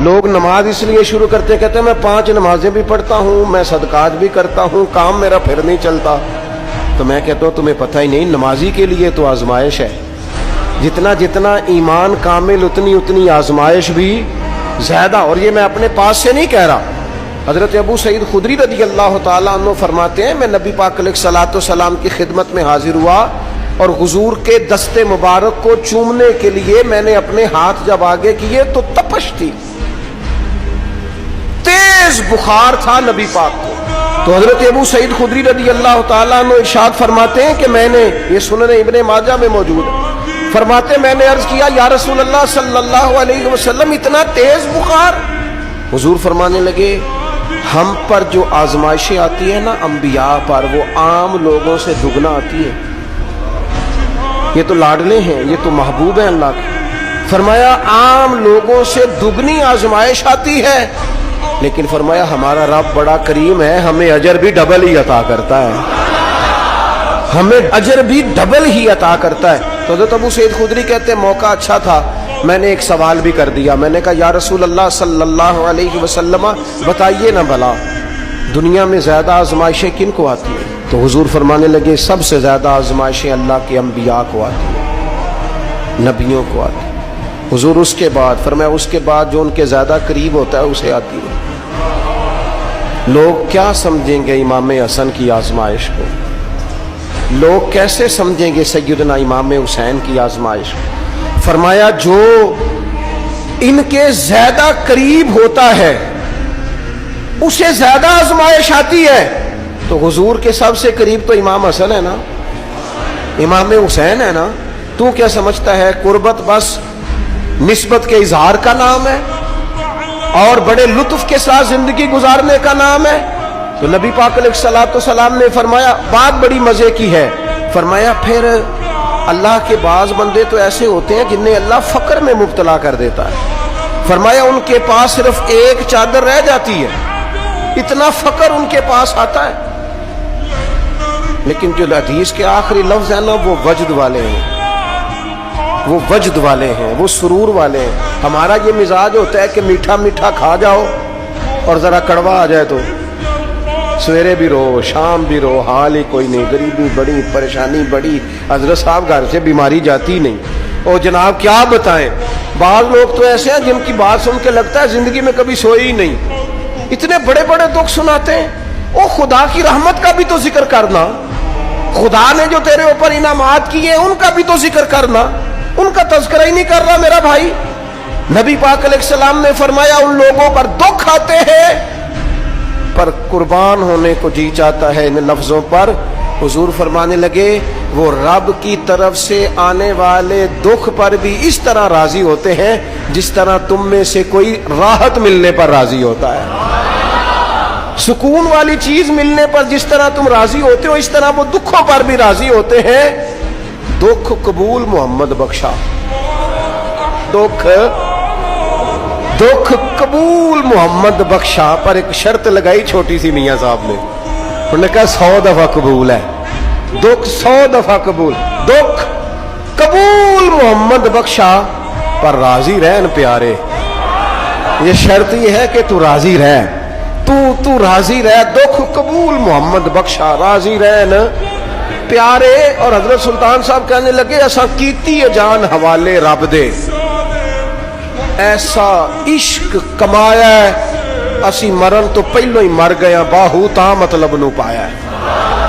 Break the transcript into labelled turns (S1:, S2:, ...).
S1: لوگ نماز اس لیے شروع کرتے کہتے ہیں میں 5 نمازیں بھی پڑھتا ہوں، میں صدقات بھی کرتا ہوں، کام میرا پھر نہیں چلتا. تو میں کہتا ہوں تمہیں پتہ ہی نہیں، نمازی کے لیے تو آزمائش ہے. جتنا ایمان کامل اتنی آزمائش بھی زیادہ. اور یہ میں اپنے پاس سے نہیں کہہ رہا. حضرت ابو سعید خدری رضی اللہ تعالیٰ عنہ فرماتے ہیں میں نبی پاک علیہ الصلوۃ والسلام کی خدمت میں حاضر ہوا اور حضور کے دست مبارک کو چومنے کے لیے میں نے اپنے ہاتھ جب آگے کیے تو تپش تھی، تیز بخار تھا نبی پاک کو. تو حضرت ابو سعید خدری رضی اللہ تعالیٰ عنہ ارشاد فرماتے ہیں کہ میں نے، یہ سنن ابن ماجہ میں موجود ہے، فرماتے میں نے عرض کیا یا رسول اللہ صلی اللہ علیہ وسلم اتنا تیز بخار؟ حضور فرمانے لگے ہم پر جو آزمائشیں آتی ہیں نا انبیاء پر، وہ عام لوگوں سے دگنا آتی ہے. یہ تو لاڈلے ہیں، یہ تو محبوب ہیں اللہ کے. فرمایا عام لوگوں سے دگنی آزمائش آتی ہے، لیکن فرمایا ہمارا رب بڑا کریم ہے، ہمیں اجر بھی ڈبل ہی عطا کرتا ہے، ہمیں اجر بھی ڈبل ہی عطا کرتا ہے. تو حضرت ابو سعید خدری کہتے ہیں موقع اچھا تھا، میں نے ایک سوال بھی کر دیا. میں نے کہا یا رسول اللہ صلی اللہ علیہ وسلم بتائیے نا بھلا دنیا میں زیادہ آزمائشیں کن کو آتی ہیں؟ تو حضور فرمانے لگے سب سے زیادہ آزمائشیں اللہ کے انبیاء کو آتی ہیں، نبیوں کو آتی ہیں. حضور اس کے بعد فرمایا اس کے بعد جو ان کے زیادہ قریب ہوتا ہے اسے آتی ہے. لوگ کیا سمجھیں گے امام حسن کی آزمائش کو؟ لوگ کیسے سمجھیں گے سیدنا امام حسین کی آزمائش کو؟ فرمایا جو ان کے زیادہ قریب ہوتا ہے اسے زیادہ آزمائش آتی ہے. تو حضور کے سب سے قریب تو امام حسن ہے نا، امام حسین ہے نا. تو کیا سمجھتا ہے قربت بس نسبت کے اظہار کا نام ہے اور بڑے لطف کے ساتھ زندگی گزارنے کا نام ہے؟ تو نبی پاک علیہ الصلوۃ والسلام نے فرمایا بات بڑی مزے کی ہے. فرمایا پھر اللہ کے بعض بندے تو ایسے ہوتے ہیں جنہیں اللہ فقر میں مبتلا کر دیتا ہے. فرمایا ان کے پاس صرف ایک چادر رہ جاتی ہے، اتنا فقر ان کے پاس آتا ہے. لیکن جو حدیث کے آخری لفظ ہیں نا وہ وجد والے ہیں، وہ وجد والے ہیں، وہ سرور والے ہیں. ہمارا یہ مزاج ہوتا ہے کہ میٹھا میٹھا کھا جاؤ اور ذرا کڑوا آ جائے تو سویرے بھی رو شام بھی رو، حال ہی کوئی نہیں، غریبی بڑی، پریشانی بڑی، حضرت صاحب گھر سے بیماری جاتی نہیں. اور جناب کیا بتائیں، بعض لوگ تو ایسے ہیں جن کی بات سن کے لگتا ہے زندگی میں کبھی سوئے ہی نہیں، اتنے بڑے بڑے دکھ سناتے ہیں. او خدا کی رحمت کا بھی تو ذکر کرنا، خدا نے جو تیرے اوپر انعامات کیے ان کا بھی تو ذکر کرنا. ان کا تذکرہ ہی نہیں کر رہا میرا بھائی. نبی پاک علیہ السلام نے فرمایا ان لوگوں پر دکھ آتے ہیں پر قربان ہونے کو جی چاہتا ہے ان لفظوں پر. حضور فرمانے لگے وہ رب کی طرف سے آنے والے دکھ پر بھی اس طرح راضی ہوتے ہیں جس طرح تم میں سے کوئی راحت ملنے پر راضی ہوتا ہے. سکون والی چیز ملنے پر جس طرح تم راضی ہوتے ہو اس طرح وہ دکھوں پر بھی راضی ہوتے ہیں. دکھ قبول محمد بخشا، دکھ قبول محمد بخشا، پر ایک شرط لگائی چھوٹی سی میاں صاحب نے. انہوں نے کہا 100 دفعہ قبول ہے، دکھ 100 دفعہ قبول، دکھ قبول محمد بخشا پر راضی رہن پیارے. یہ شرط یہ ہے کہ تو راضی رہ، تو راضی رہ. دکھ قبول محمد بخشا، راضی رہن پیارے. اور حضرت سلطان صاحب کہنے لگے ایسا کیتی جان حوالے رب دے، ایسا عشق کمایا ہے اسی مرن تو پہلو ہی مر گیا، باہو تا مطلب نو پایا ہے.